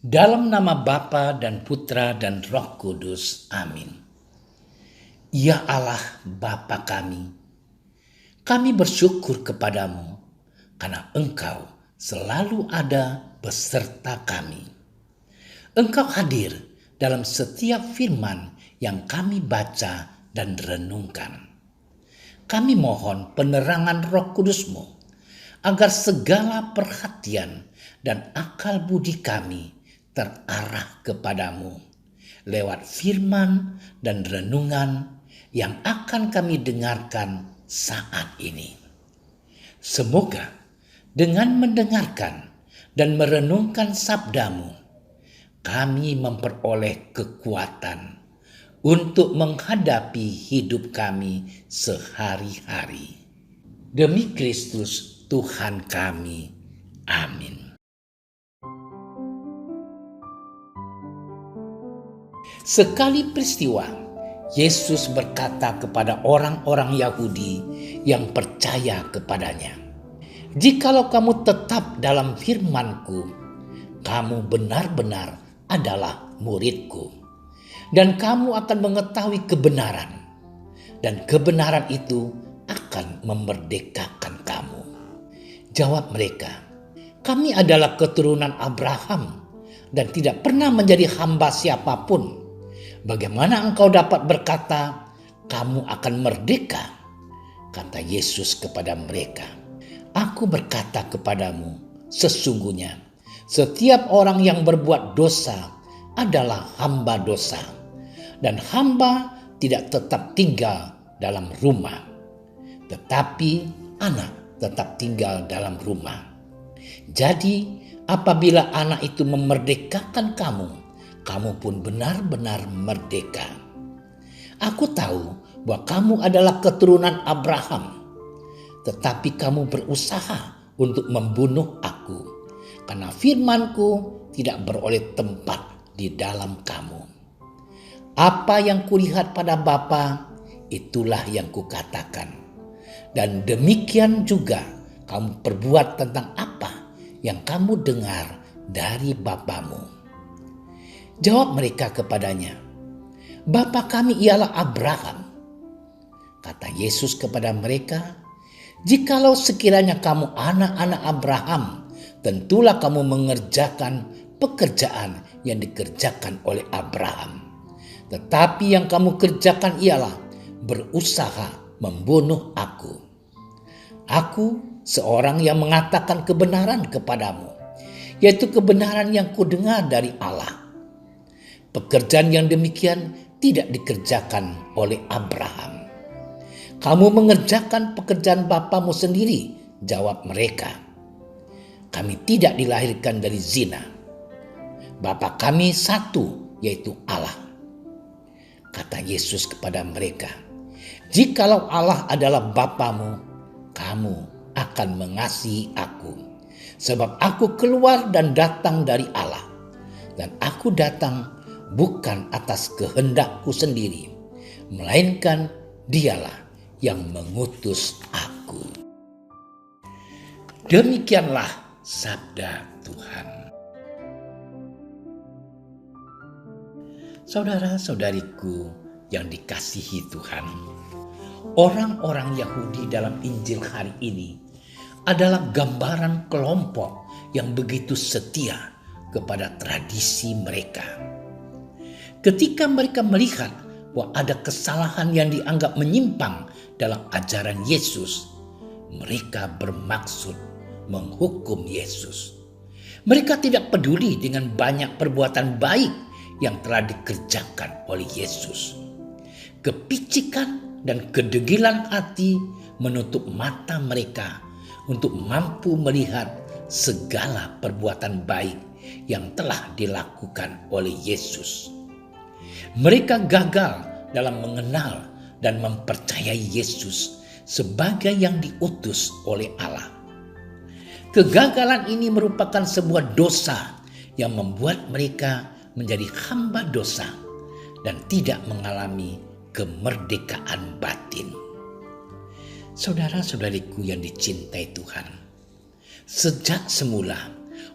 Dalam nama Bapa dan Putra dan Roh Kudus. Amin. Ya Allah Bapa kami bersyukur kepadamu karena Engkau selalu ada beserta kami. Engkau hadir dalam setiap firman yang kami baca dan renungkan. Kami mohon penerangan Roh Kudus-Mu agar segala perhatian dan akal budi kami terarah kepadamu lewat firman dan renungan yang akan kami dengarkan saat ini. Semoga dengan mendengarkan dan merenungkan sabdamu, kami memperoleh kekuatan untuk menghadapi hidup kami sehari-hari. Demi Kristus Tuhan kami. Amin. Sekali peristiwa, Yesus berkata kepada orang-orang Yahudi yang percaya kepadanya, "Jikalau kamu tetap dalam firman-Ku, kamu benar-benar adalah murid-Ku, dan kamu akan mengetahui kebenaran, dan kebenaran itu akan memerdekakan kamu." Jawab mereka, "Kami adalah keturunan Abraham dan tidak pernah menjadi hamba siapapun. Bagaimana engkau dapat berkata, kamu akan merdeka?" Kata Yesus kepada mereka, "Aku berkata kepadamu, sesungguhnya setiap orang yang berbuat dosa adalah hamba dosa, dan hamba tidak tetap tinggal dalam rumah, tetapi anak tetap tinggal dalam rumah. Jadi apabila anak itu memerdekakan kamu, kamu pun benar-benar merdeka. Aku tahu bahwa kamu adalah keturunan Abraham, tetapi kamu berusaha untuk membunuh aku, karena firman-Ku tidak beroleh tempat di dalam kamu. Apa yang kulihat pada Bapa, itulah yang kukatakan, dan demikian juga kamu perbuat tentang apa yang kamu dengar dari bapamu." Jawab mereka kepadanya, "Bapa kami ialah Abraham." Kata Yesus kepada mereka, "Jikalau sekiranya kamu anak-anak Abraham, tentulah kamu mengerjakan pekerjaan yang dikerjakan oleh Abraham. Tetapi yang kamu kerjakan ialah berusaha membunuh aku. Aku seorang yang mengatakan kebenaran kepadamu, yaitu kebenaran yang kudengar dari Allah. Pekerjaan yang demikian tidak dikerjakan oleh Abraham. Kamu mengerjakan pekerjaan bapamu sendiri." Jawab mereka, "Kami tidak dilahirkan dari zina. Bapa kami satu, yaitu Allah." Kata Yesus kepada mereka, "Jikalau Allah adalah bapamu, kamu akan mengasihi aku, sebab aku keluar dan datang dari Allah, dan aku datang bukan atas kehendakku sendiri, melainkan Dialah yang mengutus aku." Demikianlah sabda Tuhan. Saudara-saudariku yang dikasihi Tuhan, orang-orang Yahudi dalam Injil hari ini adalah gambaran kelompok yang begitu setia kepada tradisi mereka. Ketika mereka melihat bahwa ada kesalahan yang dianggap menyimpang dalam ajaran Yesus, mereka bermaksud menghukum Yesus. Mereka tidak peduli dengan banyak perbuatan baik yang telah dikerjakan oleh Yesus. Kepicikan dan kedegilan hati menutup mata mereka untuk mampu melihat segala perbuatan baik yang telah dilakukan oleh Yesus. Mereka gagal dalam mengenal dan mempercayai Yesus sebagai yang diutus oleh Allah. Kegagalan ini merupakan sebuah dosa yang membuat mereka menjadi hamba dosa dan tidak mengalami kemerdekaan batin. Saudara-saudariku yang dicintai Tuhan, sejak semula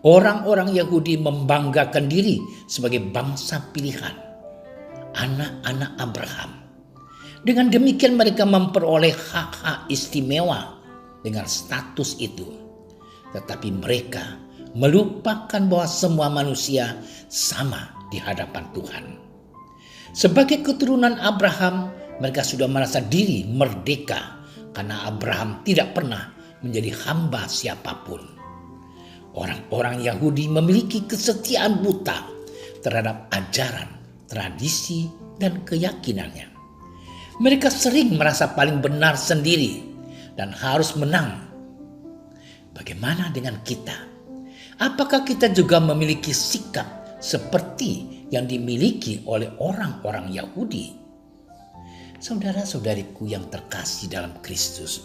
Orang-orang Yahudi membanggakan diri sebagai bangsa pilihan, anak-anak Abraham. Dengan demikian mereka memperoleh hak-hak istimewa dengan status itu. Tetapi mereka melupakan bahwa semua manusia sama di hadapan Tuhan. Sebagai keturunan Abraham, mereka sudah merasa diri merdeka karena Abraham tidak pernah menjadi hamba siapapun. Orang-orang Yahudi memiliki kesetiaan buta terhadap ajaran, tradisi, dan keyakinannya. Mereka sering merasa paling benar sendiri dan harus menang. Bagaimana dengan kita? Apakah kita juga memiliki sikap seperti yang dimiliki oleh orang-orang Yahudi? Saudara-saudariku yang terkasih dalam Kristus,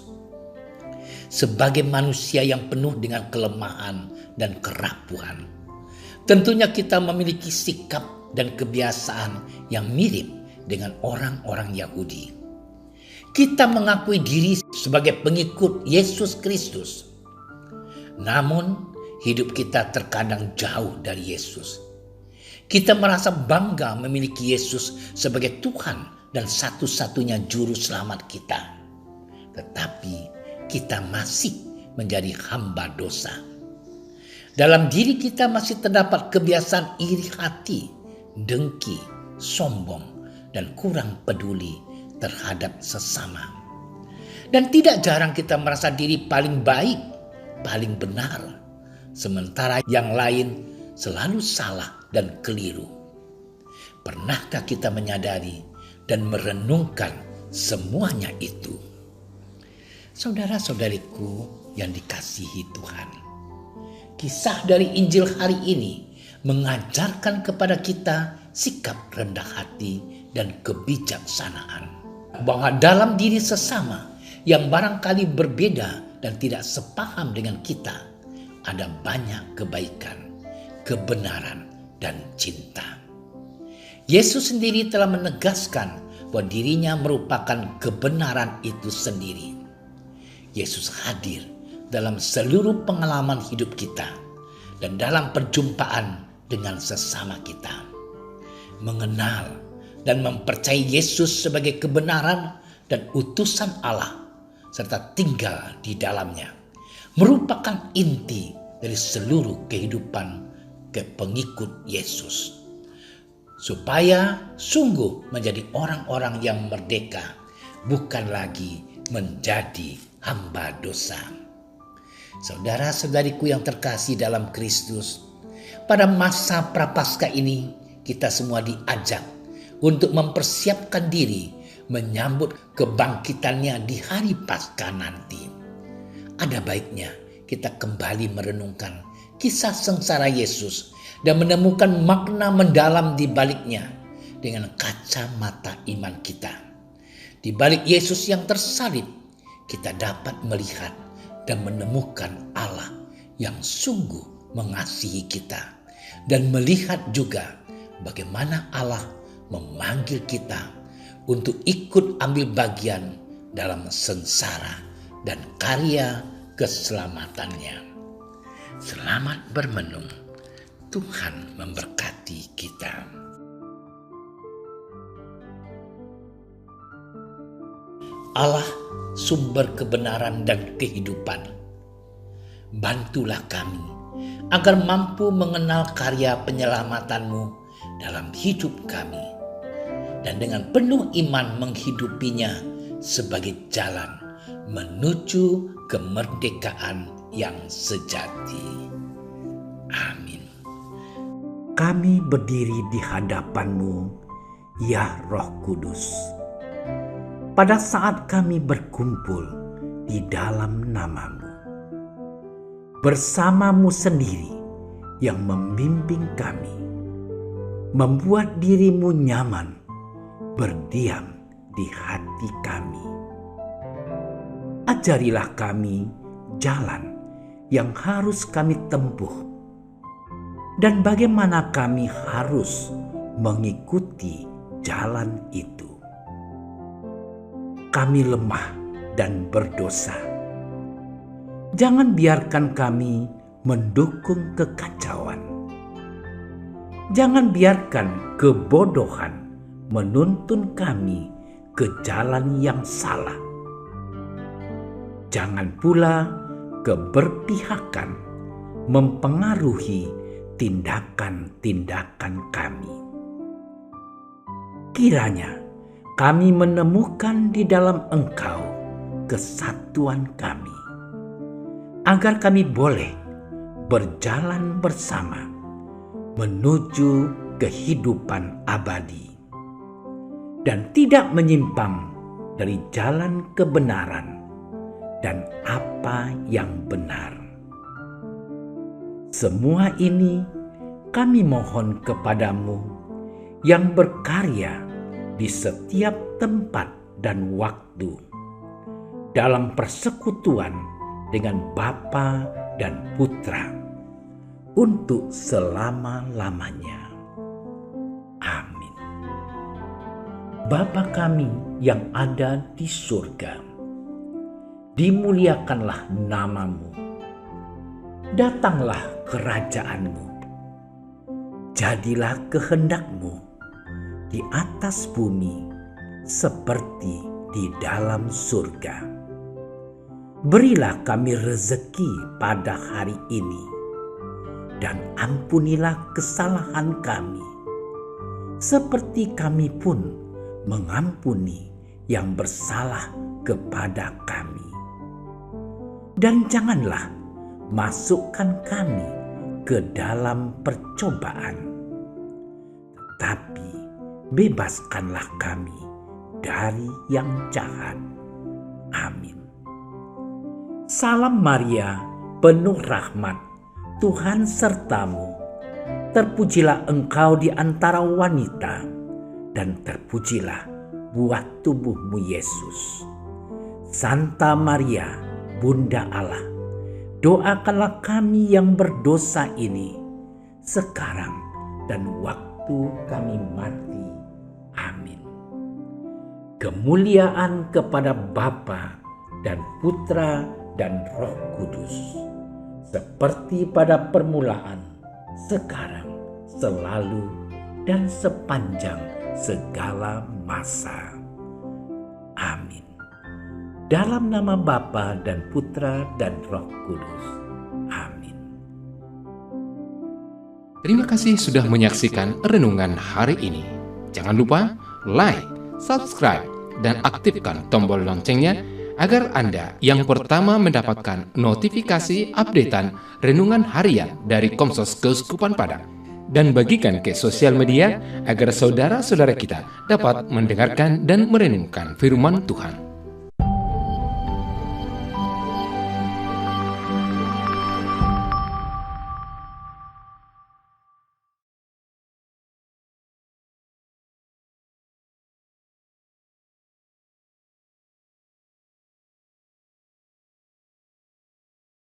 sebagai manusia yang penuh dengan kelemahan dan kerapuhan, tentunya kita memiliki sikap dan kebiasaan yang mirip dengan orang-orang Yahudi. Kita mengakui diri sebagai pengikut Yesus Kristus. Namun hidup kita terkadang jauh dari Yesus. Kita merasa bangga memiliki Yesus sebagai Tuhan dan satu-satunya juru selamat kita. Tetapi kita masih menjadi hamba dosa. Dalam diri kita masih terdapat kebiasaan iri hati, dengki, sombong, dan kurang peduli terhadap sesama. Dan tidak jarang kita merasa diri paling baik, paling benar, sementara yang lain selalu salah dan keliru. Pernahkah kita menyadari dan merenungkan semuanya itu? Saudara-saudariku yang dikasihi Tuhan, kisah dari Injil hari ini mengajarkan kepada kita sikap rendah hati dan kebijaksanaan. Bahwa dalam diri sesama yang barangkali berbeda dan tidak sepaham dengan kita, ada banyak kebaikan, kebenaran, dan cinta. Yesus sendiri telah menegaskan bahwa dirinya merupakan kebenaran itu sendiri. Yesus hadir dalam seluruh pengalaman hidup kita dan dalam perjumpaan dengan sesama kita. Mengenal dan mempercayai Yesus sebagai kebenaran dan utusan Allah serta tinggal di dalamnya merupakan inti dari seluruh kehidupan pengikut Yesus. Supaya sungguh menjadi orang-orang yang merdeka, bukan lagi menjadi hamba dosa. Saudara-saudariku yang terkasih dalam Kristus, pada masa Prapaskah ini kita semua diajak untuk mempersiapkan diri menyambut kebangkitannya di hari Paskah nanti. Ada baiknya kita kembali merenungkan kisah sengsara Yesus dan menemukan makna mendalam di baliknya dengan kacamata iman kita. Di balik Yesus yang tersalib, kita dapat melihat dan menemukan Allah yang sungguh mengasihi kita, dan melihat juga bagaimana Allah memanggil kita untuk ikut ambil bagian dalam sengsara dan karya keselamatannya. Selamat bermenung. Tuhan memberkati kita. Allah, sumber kebenaran dan kehidupan, bantulah kami agar mampu mengenal karya penyelamatanmu dalam hidup kami, dan dengan penuh iman menghidupinya sebagai jalan menuju kemerdekaan yang sejati. Amin. Kami berdiri di hadapan-Mu, ya Roh Kudus, pada saat kami berkumpul di dalam nama-Mu, bersama-Mu sendiri yang membimbing kami, membuat diri-Mu nyaman berdiam di hati kami. Ajarilah kami jalan yang harus kami tempuh dan bagaimana kami harus mengikuti jalan itu. Kami lemah dan berdosa. Jangan biarkan kami mendukung kekacauan. Jangan biarkan kebodohan menuntun kami ke jalan yang salah. Jangan pula keberpihakan mempengaruhi tindakan-tindakan kami. Kiranya kami menemukan di dalam Engkau kesatuan kami, agar kami boleh berjalan bersama menuju kehidupan abadi dan tidak menyimpang dari jalan kebenaran dan apa yang benar. Semua ini kami mohon kepadamu yang berkarya di setiap tempat dan waktu dalam persekutuan dengan Bapa dan Putra untuk selama-lamanya. Amin. Bapa kami yang ada di surga, dimuliakanlah namamu. Datanglah kerajaanmu. Jadilah kehendakmu di atas bumi seperti di dalam surga. Berilah kami rezeki pada hari ini, dan ampunilah kesalahan kami, seperti kami pun mengampuni yang bersalah kepada kami. Dan janganlah masukkan kami ke dalam percobaan, tetapi bebaskanlah kami dari yang jahat. Amin. Salam Maria, penuh rahmat, Tuhan sertamu. Terpujilah engkau di antara wanita, dan terpujilah buah tubuhmu Yesus. Santa Maria, Bunda Allah, doakanlah kami yang berdosa ini, sekarang dan waktu kami mati. Amin. Kemuliaan kepada Bapa dan Putra dan Roh Kudus, seperti pada permulaan, sekarang, selalu, dan sepanjang segala masa. Amin. Dalam nama Bapa dan Putra dan Roh Kudus. Amin. Terima kasih sudah menyaksikan renungan hari ini. Jangan lupa like, subscribe, dan aktifkan tombol loncengnya agar Anda yang pertama mendapatkan notifikasi updatean renungan harian dari Komsos Keuskupan Padang. Dan bagikan ke sosial media agar saudara-saudara kita dapat mendengarkan dan merenungkan firman Tuhan.